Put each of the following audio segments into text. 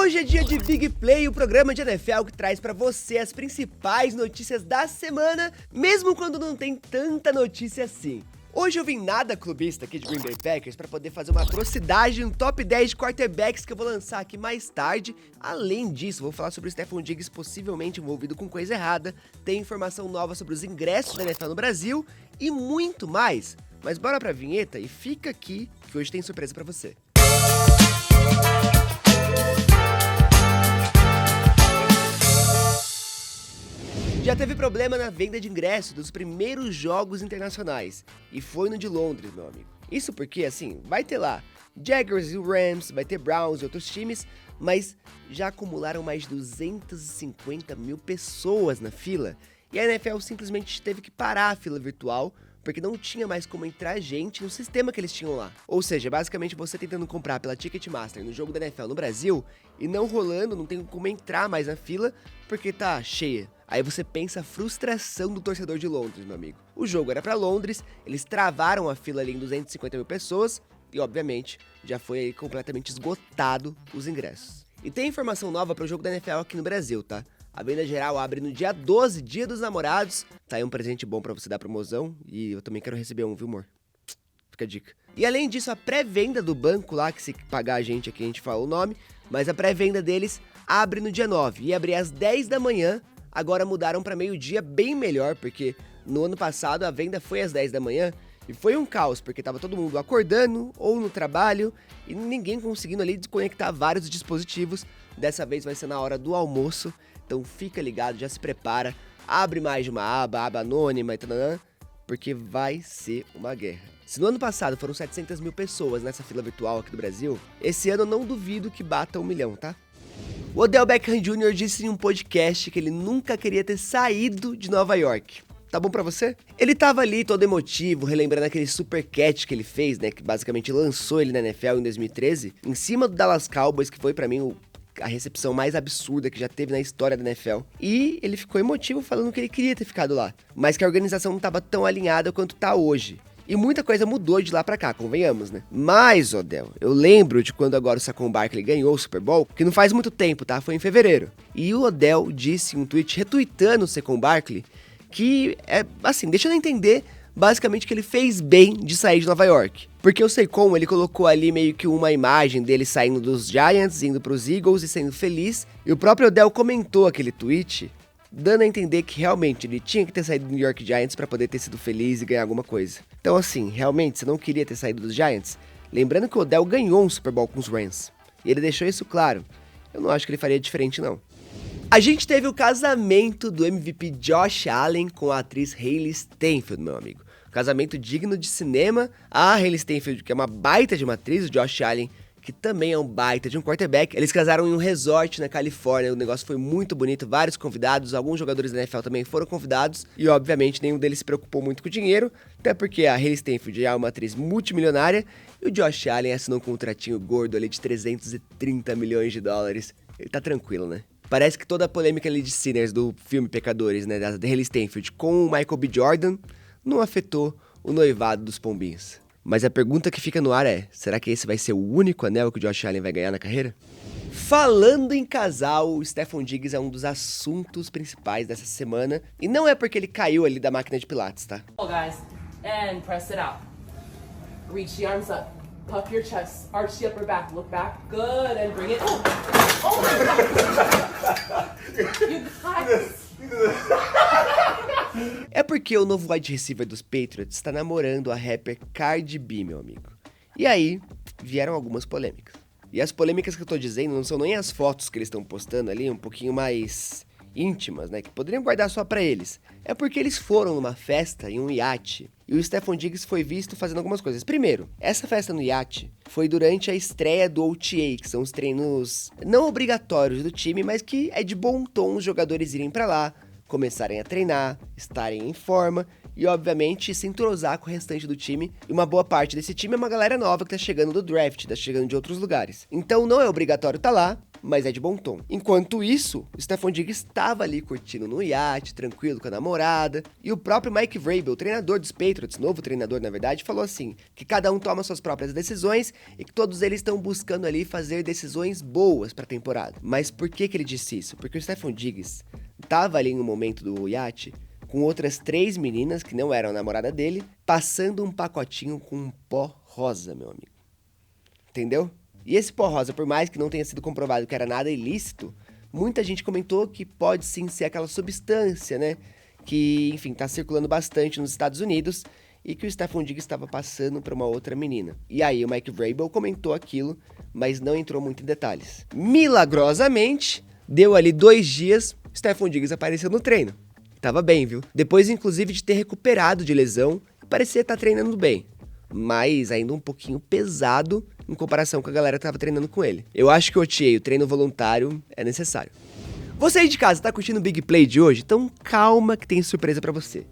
Hoje é dia de Big Play, o programa de NFL que traz pra você as principais notícias da semana, mesmo quando não tem tanta notícia assim. Hoje eu vim nada clubista aqui de Green Bay Packers para poder fazer uma atrocidade no top 10 de quarterbacks que eu vou lançar aqui mais tarde. Além disso, vou falar sobre o Stefon Diggs possivelmente envolvido com coisa errada, tem informação nova sobre os ingressos da NFL no Brasil e muito mais. Mas bora pra vinheta e fica aqui que hoje tem surpresa pra você. Já teve problema na venda de ingressos dos primeiros jogos internacionais, e foi no de Londres, meu amigo. Isso porque, assim, vai ter lá Jaguars e Rams, vai ter Browns e outros times, mas já acumularam mais de 250 mil pessoas na fila, e a NFL simplesmente teve que parar a fila virtual, porque não tinha mais como entrar gente no sistema que eles tinham lá. Ou seja, basicamente você tentando comprar pela Ticketmaster no jogo da NFL no Brasil, e não rolando, não tem como entrar mais na fila, porque tá cheia. Aí você pensa a frustração do torcedor de Londres, meu amigo. O jogo era pra Londres, eles travaram a fila ali em 250 mil pessoas, e obviamente já foi aí completamente esgotado os ingressos. E tem informação nova pro jogo da NFL aqui no Brasil, tá? A venda geral abre no dia 12, dia dos namorados. Tá aí um presente bom pra você dar pro mozão. E eu também quero receber um, viu, amor? Fica a dica. E além disso, a pré-venda do banco lá, que se pagar a gente aqui, a gente fala o nome. Mas a pré-venda deles abre no dia 9. Ia abrir às 10 da manhã. Agora mudaram pra meio-dia, bem melhor. Porque no ano passado a venda foi às 10 da manhã. E foi um caos, porque tava todo mundo acordando ou no trabalho. E ninguém conseguindo ali desconectar vários dispositivos. Dessa vez vai ser na hora do almoço. Então fica ligado, já se prepara, abre mais de uma aba anônima e tal, porque vai ser uma guerra. Se no ano passado foram 700 mil pessoas nessa fila virtual aqui do Brasil, esse ano eu não duvido que bata 1 milhão, tá? O Odell Beckham Jr. disse em um podcast que ele nunca queria ter saído de Nova York. Tá bom pra você? Ele tava ali todo emotivo, relembrando aquele super catch que ele fez, né, que basicamente lançou ele na NFL em 2013, em cima do Dallas Cowboys, que foi pra mim a recepção mais absurda que já teve na história da NFL. E ele ficou emotivo falando que ele queria ter ficado lá, mas que a organização não estava tão alinhada quanto tá hoje. E muita coisa mudou de lá pra cá, convenhamos, né? Mas, Odell, eu lembro de quando agora o Saquon Barkley ganhou o Super Bowl, que não faz muito tempo, tá? Foi em fevereiro. E o Odell disse em um tweet, retweetando o Saquon Barkley, que é, assim, deixando entender basicamente que ele fez bem de sair de Nova York. Porque eu sei como ele colocou ali meio que uma imagem dele saindo dos Giants, indo pros Eagles e sendo feliz. E o próprio Odell comentou aquele tweet, dando a entender que realmente ele tinha que ter saído do New York Giants para poder ter sido feliz e ganhar alguma coisa. Então assim, realmente, você não queria ter saído dos Giants? Lembrando que o Odell ganhou um Super Bowl com os Rams. E ele deixou isso claro. Eu não acho que ele faria diferente, não. A gente teve o casamento do MVP Josh Allen com a atriz Hailee Steinfeld, meu amigo. Casamento digno de cinema. A Hailee Steinfeld, que é uma baita de uma atriz, o Josh Allen, que também é um baita de um quarterback. Eles casaram em um resort na Califórnia, o negócio foi muito bonito, vários convidados, alguns jogadores da NFL também foram convidados, e obviamente nenhum deles se preocupou muito com o dinheiro, até porque a Hailee Steinfeld já é uma atriz multimilionária, e o Josh Allen assinou um contratinho gordo ali de 330 milhões de dólares. Ele tá tranquilo, né? Parece que toda a polêmica ali de Sinners do filme Pecadores, né, da Hailee Steinfeld com o Michael B. Jordan, não afetou o noivado dos pombinhos. Mas a pergunta que fica no ar é, será que esse vai ser o único anel que o Josh Allen vai ganhar na carreira? Falando em casal, o Stefon Diggs é um dos assuntos principais dessa semana. E não é porque ele caiu ali da máquina de pilates, tá? Oh, guys, and press it out. Reach the arms up. Puff your chest. Arch the upper back. Look back. Good. And bring it. Oh my God. You guys. É porque o novo wide receiver dos Patriots está namorando a rapper Cardi B, meu amigo. E aí, vieram algumas polêmicas. E as polêmicas que eu tô dizendo não são nem as fotos que eles estão postando ali, um pouquinho mais íntimas, né, que poderiam guardar só pra eles. É porque eles foram numa festa em um iate e o Stefon Diggs foi visto fazendo algumas coisas. Primeiro, essa festa no iate foi durante a estreia do OTA, que são os treinos não obrigatórios do time, mas que é de bom tom os jogadores irem pra lá, começarem a treinar, estarem em forma e, obviamente, se entrosar com o restante do time. E uma boa parte desse time é uma galera nova que tá chegando do draft, tá chegando de outros lugares. Então não é obrigatório tá lá, mas é de bom tom. Enquanto isso, o Stephon Diggs estava ali curtindo no iate, tranquilo com a namorada, e o próprio Mike Vrabel, treinador dos Patriots, novo treinador na verdade, falou assim, que cada um toma suas próprias decisões e que todos eles estão buscando ali fazer decisões boas para a temporada. Mas por que ele disse isso? Porque o Stephon Diggs estava ali no momento do iate, com outras 3 meninas que não eram a namorada dele, passando um pacotinho com um pó rosa, meu amigo. Entendeu? E esse pó rosa, por mais que não tenha sido comprovado que era nada ilícito, muita gente comentou que pode sim ser aquela substância, né? Que, enfim, tá circulando bastante nos Estados Unidos e que o Stephon Diggs estava passando para uma outra menina. E aí o Mike Vrabel comentou aquilo, mas não entrou muito em detalhes. Milagrosamente, deu ali 2 dias, o Stephon Diggs apareceu no treino. Tava bem, viu? Depois, inclusive, de ter recuperado de lesão, parecia estar treinando bem. Mas ainda um pouquinho pesado em comparação com a galera que tava treinando com ele. Eu acho que o treino voluntário é necessário. Você aí de casa tá curtindo o Big Play de hoje? Então calma que tem surpresa pra você.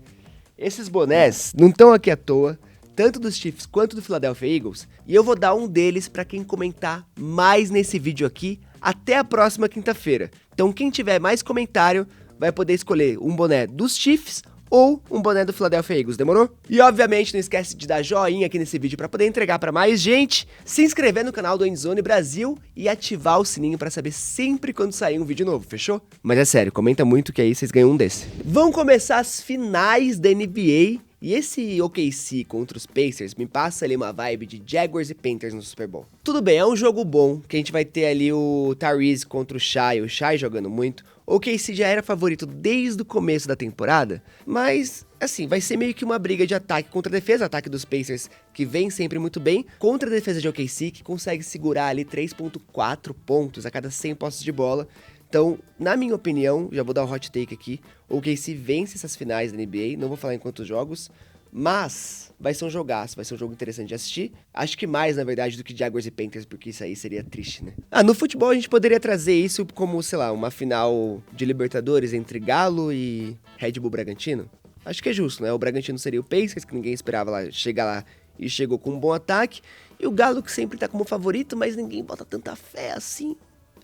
Esses bonés não estão aqui à toa, tanto dos Chiefs quanto do Philadelphia Eagles, e eu vou dar um deles pra quem comentar mais nesse vídeo aqui até a próxima quinta-feira. Então quem tiver mais comentário vai poder escolher um boné dos Chiefs ou um boné do Philadelphia Eagles, demorou? E obviamente não esquece de dar joinha aqui nesse vídeo para poder entregar para mais gente, se inscrever no canal do Endzone Brasil e ativar o sininho para saber sempre quando sair um vídeo novo, fechou? Mas é sério, comenta muito que aí vocês ganham um desse. Vão começar as finais da NBA e esse OKC contra os Pacers me passa ali uma vibe de Jaguars e Panthers no Super Bowl. Tudo bem, é um jogo bom, que a gente vai ter ali o Tyrese contra o Shai jogando muito. O OKC já era favorito desde o começo da temporada, mas, assim, vai ser meio que uma briga de ataque contra a defesa, ataque dos Pacers, que vem sempre muito bem, contra a defesa de OKC, que consegue segurar ali 3,4 pontos a cada 100 posses de bola. Então, na minha opinião, já vou dar um hot take aqui, o OKC vence essas finais da NBA, não vou falar em quantos jogos, mas vai ser um jogaço, vai ser um jogo interessante de assistir. Acho que mais, na verdade, do que Jaguars e Panthers, porque isso aí seria triste, né? No futebol a gente poderia trazer isso como, sei lá, uma final de Libertadores entre Galo e Red Bull Bragantino. Acho que é justo, né? O Bragantino seria o Pacers, que ninguém esperava chegar lá e chegou com um bom ataque, e o Galo que sempre tá como favorito, mas ninguém bota tanta fé assim,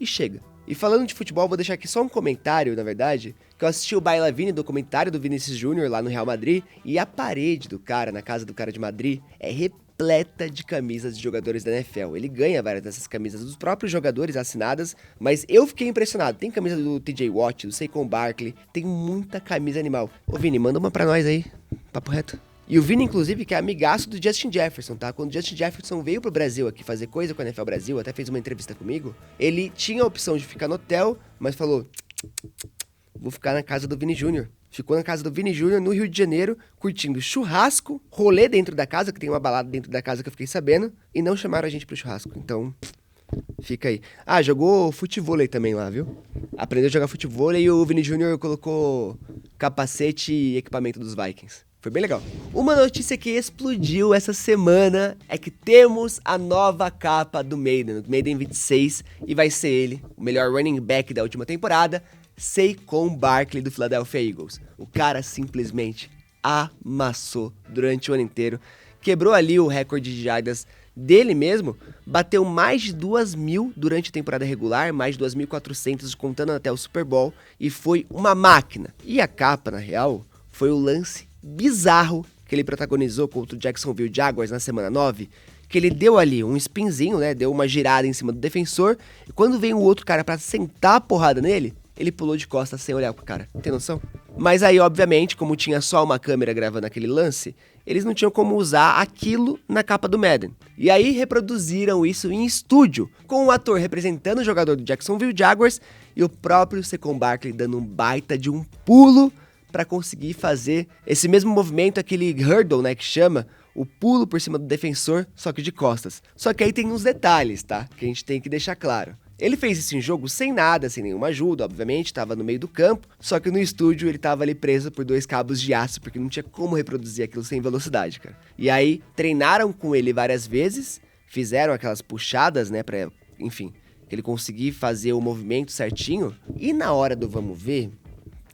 e chega. E falando de futebol, vou deixar aqui só um comentário, na verdade, que eu assisti o Baila Vini, documentário do Vinícius Júnior lá no Real Madrid, e a parede do cara, na casa do cara de Madrid, é repleta de camisas de jogadores da NFL. Ele ganha várias dessas camisas dos próprios jogadores assinadas, mas eu fiquei impressionado. Tem camisa do TJ Watt, do Saquon Barkley, tem muita camisa animal. Ô Vini, manda uma pra nós aí, papo reto. E o Vini, inclusive, que é amigaço do Justin Jefferson, tá? Quando o Justin Jefferson veio pro Brasil aqui fazer coisa com a NFL Brasil, até fez uma entrevista comigo, ele tinha a opção de ficar no hotel, mas falou, vou ficar na casa do Vini Júnior. Ficou na casa do Vini Júnior, no Rio de Janeiro, curtindo churrasco, rolê dentro da casa, que tem uma balada dentro da casa que eu fiquei sabendo, e não chamaram a gente pro churrasco, então fica aí. Jogou futevôlei também lá, viu? Aprendeu a jogar futevôlei e o Vini Júnior colocou capacete e equipamento dos Vikings. Foi bem legal. Uma notícia que explodiu essa semana é que temos a nova capa do Madden 26, e vai ser ele, o melhor running back da última temporada, Saquon Barkley do Philadelphia Eagles. O cara simplesmente amassou durante o ano inteiro, quebrou ali o recorde de jardas dele mesmo, bateu mais de 2.000 durante a temporada regular, mais de 2.400 contando até o Super Bowl, e foi uma máquina. E a capa, na real, foi o lance bizarro que ele protagonizou contra o Jacksonville Jaguars na semana 9, que ele deu ali um spinzinho, né, deu uma girada em cima do defensor, e quando veio o outro cara pra sentar a porrada nele, ele pulou de costas sem olhar pro cara. Tem noção? Mas aí, obviamente, como tinha só uma câmera gravando aquele lance, eles não tinham como usar aquilo na capa do Madden. E aí reproduziram isso em estúdio, com o ator representando o jogador do Jacksonville Jaguars e o próprio Saquon Barkley dando um baita de um pulo para conseguir fazer esse mesmo movimento, aquele hurdle, né, que chama, o pulo por cima do defensor, só que de costas. Só que aí tem uns detalhes, tá, que a gente tem que deixar claro. Ele fez isso em jogo sem nada, sem nenhuma ajuda, obviamente, estava no meio do campo, só que no estúdio ele estava ali preso por 2 cabos de aço, porque não tinha como reproduzir aquilo sem velocidade, cara. E aí treinaram com ele várias vezes, fizeram aquelas puxadas, né, pra, enfim, que ele conseguir fazer o movimento certinho, e na hora do vamos ver,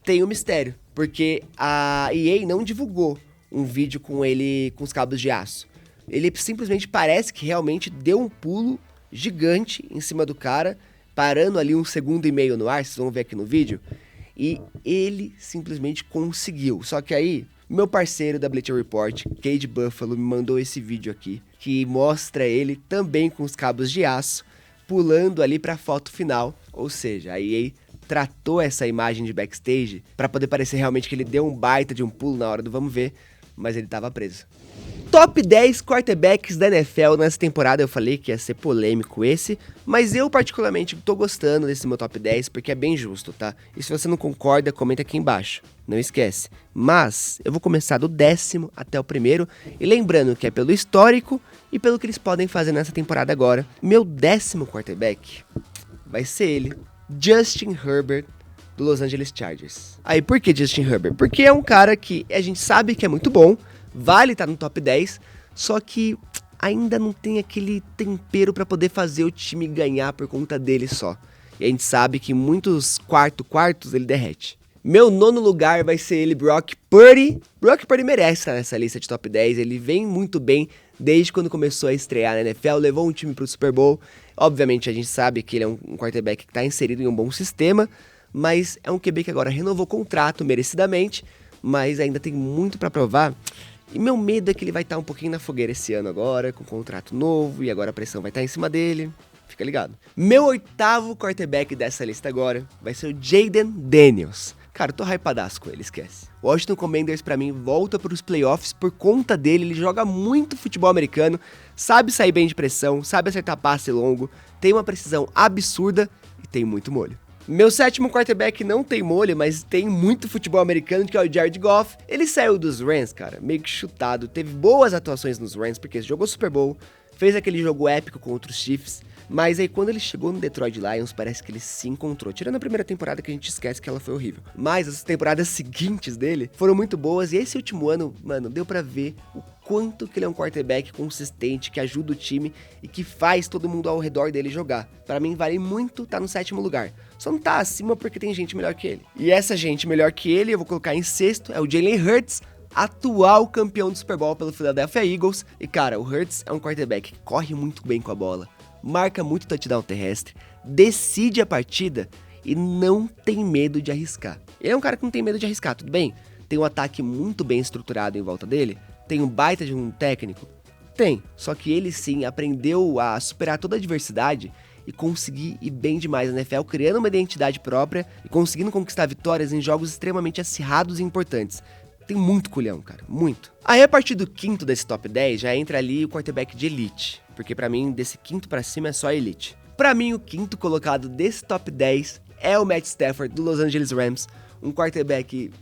tem um mistério. Porque a EA não divulgou um vídeo com ele com os cabos de aço. Ele simplesmente parece que realmente deu um pulo gigante em cima do cara, parando ali 1,5 segundos no ar, vocês vão ver aqui no vídeo, e ele simplesmente conseguiu. Só que aí, meu parceiro da Bleacher Report, Cade Buffalo, me mandou esse vídeo aqui, que mostra ele também com os cabos de aço, pulando ali pra foto final, ou seja, a EA tratou essa imagem de backstage pra poder parecer realmente que ele deu um baita de um pulo na hora do vamos ver, mas ele tava preso. Top 10 quarterbacks da NFL nessa temporada, eu falei que ia ser polêmico esse, mas eu particularmente tô gostando desse meu top 10 porque é bem justo, tá? E se você não concorda, comenta aqui embaixo, não esquece. Mas eu vou começar do 10º até o primeiro, e lembrando que é pelo histórico e pelo que eles podem fazer nessa temporada agora. Meu 10º quarterback vai ser ele, Justin Herbert, do Los Angeles Chargers. Aí, por que Justin Herbert? Porque é um cara que a gente sabe que é muito bom, vale estar no top 10, só que ainda não tem aquele tempero para poder fazer o time ganhar por conta dele só. E a gente sabe que muitos quartos ele derrete. Meu 9º lugar vai ser ele, Brock Purdy. Brock Purdy merece estar nessa lista de top 10, ele vem muito bem desde quando começou a estrear na NFL, levou um time pro Super Bowl. Obviamente a gente sabe que ele é um quarterback que está inserido em um bom sistema, mas é um QB que agora renovou o contrato merecidamente, mas ainda tem muito para provar. E meu medo é que ele vai estar um pouquinho na fogueira esse ano agora, com contrato novo, e agora a pressão vai estar em cima dele. Fica ligado. Meu 8º quarterback dessa lista agora vai ser o Jayden Daniels. Cara, eu tô hypadaço com ele, esquece. O Washington Commanders pra mim volta pros playoffs por conta dele, ele joga muito futebol americano, sabe sair bem de pressão, sabe acertar passe longo, tem uma precisão absurda e tem muito molho. Meu 7º quarterback não tem molho, mas tem muito futebol americano, que é o Jared Goff. Ele saiu dos Rams, cara, meio que chutado, teve boas atuações nos Rams, porque jogou Super Bowl, fez aquele jogo épico contra os Chiefs, mas aí quando ele chegou no Detroit Lions, parece que ele se encontrou. Tirando a primeira temporada, que a gente esquece que ela foi horrível. Mas as temporadas seguintes dele foram muito boas, e esse último ano, mano, deu pra ver o quanto que ele é um quarterback consistente, que ajuda o time e que faz todo mundo ao redor dele jogar. Pra mim, vale muito tá no 7º lugar. Só não tá acima porque tem gente melhor que ele. E essa gente melhor que ele, eu vou colocar em 6º, é o Jalen Hurts, atual campeão do Super Bowl pelo Philadelphia Eagles. E cara, o Hurts é um quarterback que corre muito bem com a bola, marca muito touchdown terrestre, decide a partida e não tem medo de arriscar. Ele é um cara que não tem medo de arriscar, tudo bem? Tem um ataque muito bem estruturado em volta dele, tem um baita de um técnico? Tem, só que ele sim aprendeu a superar toda a adversidade e conseguir ir bem demais na NFL, criando uma identidade própria e conseguindo conquistar vitórias em jogos extremamente acirrados e importantes. Tem muito culhão, cara, muito. Aí a partir do 5º desse top 10 já entra ali o quarterback de elite, porque pra mim desse 5º pra cima é só elite. Pra mim o 5º colocado desse top 10 é o Matt Stafford do Los Angeles Rams, um quarterback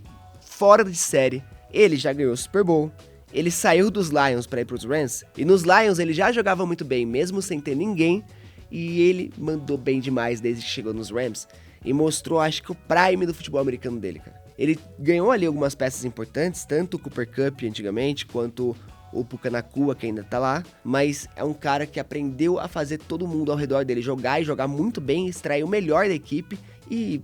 fora de série. Ele já ganhou o Super Bowl, ele saiu dos Lions pra ir pros Rams, e nos Lions ele já jogava muito bem, mesmo sem ter ninguém, e ele mandou bem demais desde que chegou nos Rams, e mostrou, acho que o prime do futebol americano dele, cara. Ele ganhou ali algumas peças importantes, tanto o Cooper Kupp antigamente, quanto o Puka Nacua, que ainda tá lá, mas é um cara que aprendeu a fazer todo mundo ao redor dele jogar, e jogar muito bem, extrair o melhor da equipe, e,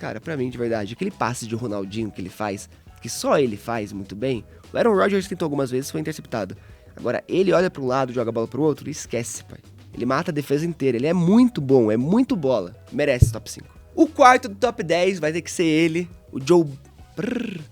cara, pra mim, de verdade, aquele passe de Ronaldinho que ele faz, que só ele faz muito bem, o Aaron Rodgers tentou algumas vezes, foi interceptado. Agora, ele olha pra um lado, joga a bola pro outro e esquece, pai. Ele mata a defesa inteira, ele é muito bom, é muito bola, merece top 5. O 4º do top 10 vai ter que ser ele, o Joe...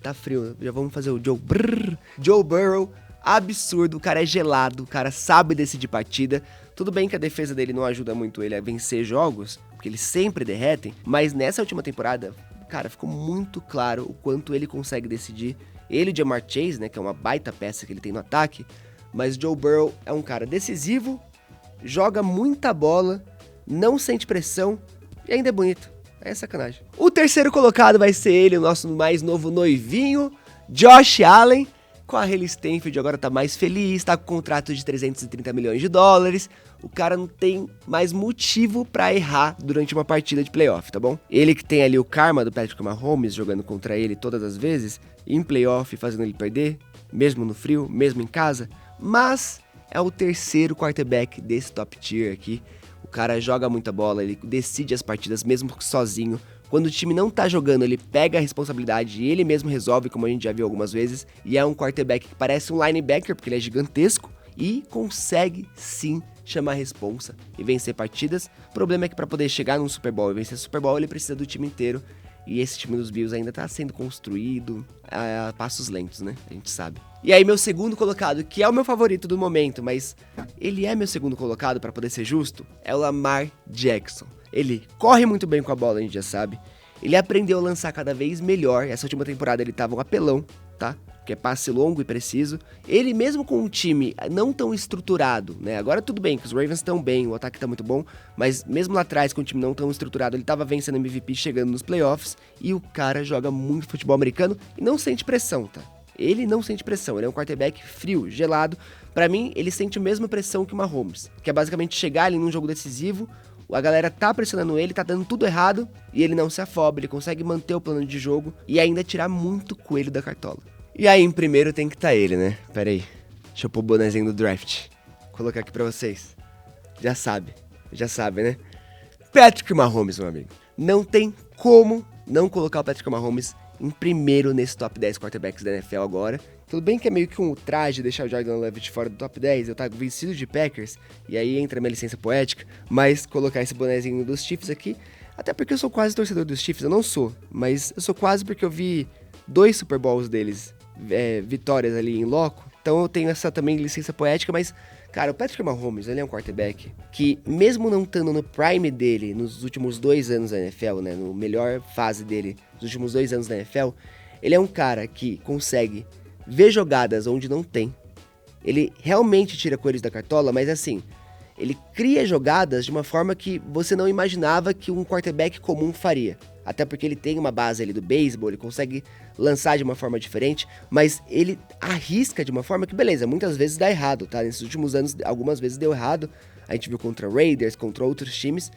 tá frio, já vamos fazer o Joe Burrow, absurdo, o cara é gelado, o cara sabe decidir partida. Tudo bem que a defesa dele não ajuda muito ele a vencer jogos, porque eles sempre derretem, mas nessa última temporada, cara, ficou muito claro o quanto ele consegue decidir. Ele e o Ja'Marr Chase, né, que é uma baita peça que ele tem no ataque, mas o Joe Burrow é um cara decisivo, joga muita bola, não sente pressão e ainda é bonito. É sacanagem. O 3º colocado vai ser ele, o nosso mais novo noivinho, Josh Allen. Com a Hailey Steinfeld agora tá mais feliz, tá com um contrato de 330 milhões de dólares. O cara não tem mais motivo pra errar durante uma partida de playoff, tá bom? Ele que tem ali o karma do Patrick Mahomes jogando contra ele todas as vezes, em playoff fazendo ele perder, mesmo no frio, mesmo em casa. Mas é o 3º quarterback desse top tier aqui. O cara joga muita bola, ele decide as partidas mesmo sozinho. Quando o time não tá jogando, ele pega a responsabilidade e ele mesmo resolve, como a gente já viu algumas vezes. E é um quarterback que parece um linebacker, porque ele é gigantesco. e consegue sim chamar a responsa e vencer partidas. O problema é que para poder chegar num Super Bowl e vencer o Super Bowl, ele precisa do time inteiro. E esse time dos Bills ainda tá sendo construído a passos lentos, né? A gente sabe. E aí meu segundo colocado, que é o meu favorito do momento, mas ele é meu segundo colocado para poder ser justo, é o Lamar Jackson. Ele corre muito bem com a bola, a gente já sabe. Ele aprendeu a lançar cada vez melhor. Essa última temporada ele tava um apelão, tá? Que é passe longo e preciso. Ele mesmo com um time não tão estruturado, né? Agora tudo bem, que os Ravens estão bem, o ataque tá muito bom, mas mesmo lá atrás com um time não tão estruturado, ele tava vencendo MVP, chegando nos playoffs, e o cara joga muito futebol americano e não sente pressão, tá? Ele não sente pressão, ele é um quarterback frio, gelado. Pra mim, ele sente a mesma pressão que o Mahomes, que é basicamente chegar ali num jogo decisivo, a galera tá pressionando ele, tá dando tudo errado, e ele não se afoba, ele consegue manter o plano de jogo e ainda tirar muito coelho da cartola. E aí, em primeiro tem que estar ele, né? Pera aí, deixa eu pôr o bonezinho do draft. Vou colocar aqui pra vocês. Já sabe, né? Patrick Mahomes, meu amigo. Não tem como não colocar o Patrick Mahomes em primeiro nesse top 10 quarterbacks da NFL agora. Tudo bem que é meio que um ultraje deixar o Jordan Love de fora do top 10, eu tava vestido de Packers, e aí entra a minha licença poética, mas colocar esse bonezinho dos Chiefs aqui, até porque eu sou quase torcedor dos Chiefs, eu não sou, mas eu sou quase porque eu vi 2 Super Bowls deles, vitórias ali em loco, então eu tenho essa também licença poética, mas, cara, o Patrick Mahomes, ele é um quarterback que, mesmo não estando no prime dele nos últimos 2 anos da NFL, né, no melhor fase dele nos últimos 2 anos da NFL, ele é um cara que consegue ver jogadas onde não tem. Ele realmente tira coelhos da cartola, mas assim, ele cria jogadas de uma forma que você não imaginava que um quarterback comum faria. Até porque ele tem uma base ali do beisebol, ele consegue lançar de uma forma diferente, mas ele arrisca de uma forma que, beleza, muitas vezes dá errado, tá? Nesses últimos anos, algumas vezes deu errado. A gente viu contra Raiders, contra outros times.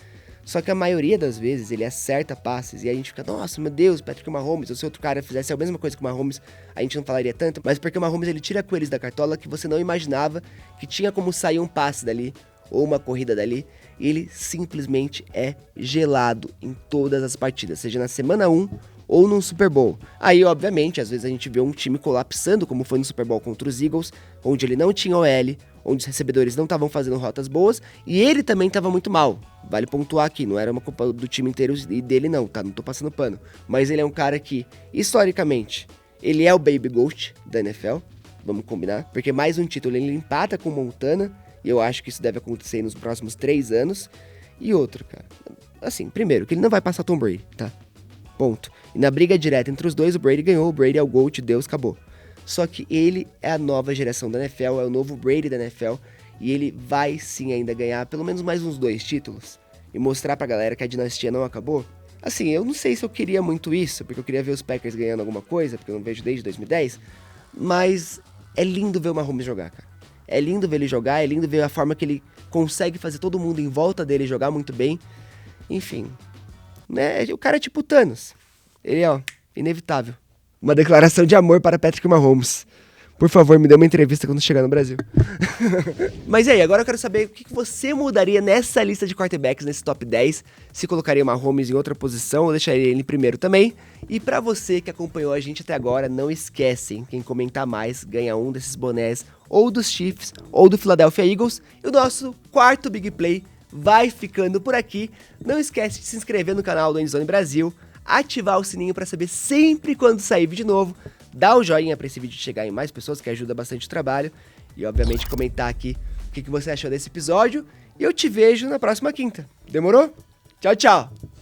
Só que a maioria das vezes ele acerta passes e a gente fica, nossa, meu Deus, Patrick Mahomes, ou se outro cara fizesse a mesma coisa que o Mahomes, a gente não falaria tanto, mas porque o Mahomes ele tira coelhos da cartola que você não imaginava que tinha como sair um passe dali ou uma corrida dali, e ele simplesmente é gelado em todas as partidas, seja na semana 1 ou no Super Bowl. Aí, obviamente, às vezes a gente vê um time colapsando, como foi no Super Bowl contra os Eagles, onde ele não tinha OL, onde os recebedores não estavam fazendo rotas boas, e ele também estava muito mal. Vale pontuar aqui, não era uma culpa do time inteiro e dele não, tá? Não tô passando pano. Mas ele é um cara que, historicamente, ele é o Baby Goat da NFL, vamos combinar, porque mais um título ele empata com Montana, e eu acho que isso deve acontecer nos próximos 3 anos. E outro, cara, assim, primeiro, que ele não vai passar Tom Brady, tá? Ponto. E na briga direta entre os dois, o Brady ganhou, o Brady é o GOAT, Deus, acabou. Só que ele é a nova geração da NFL, é o novo Brady da NFL, e ele vai sim ainda ganhar pelo menos mais uns 2 títulos, e mostrar pra galera que a dinastia não acabou. Assim, eu não sei se eu queria muito isso, porque eu queria ver os Packers ganhando alguma coisa, porque eu não vejo desde 2010, mas é lindo ver o Mahomes jogar, cara. É lindo ver ele jogar, é lindo ver a forma que ele consegue fazer todo mundo em volta dele jogar muito bem. Enfim, né? O cara é tipo Thanos. Ele, ó, inevitável. Uma declaração de amor para Patrick Mahomes. Por favor, me dê uma entrevista quando chegar no Brasil. Mas e aí, agora eu quero saber o que você mudaria nessa lista de quarterbacks, nesse top 10. Se colocaria o Mahomes em outra posição ou deixaria ele em primeiro também. E pra você que acompanhou a gente até agora, não esquecem, quem comentar mais ganha um desses bonés ou dos Chiefs ou do Philadelphia Eagles. E o nosso quarto Big Play vai ficando por aqui. Não esquece de se inscrever no canal do Endzone Brasil, ativar o sininho para saber sempre quando sair vídeo novo, dar o joinha para esse vídeo chegar em mais pessoas, que ajuda bastante o trabalho, e obviamente comentar aqui o que você achou desse episódio, e eu te vejo na próxima quinta. Demorou? Tchau, tchau!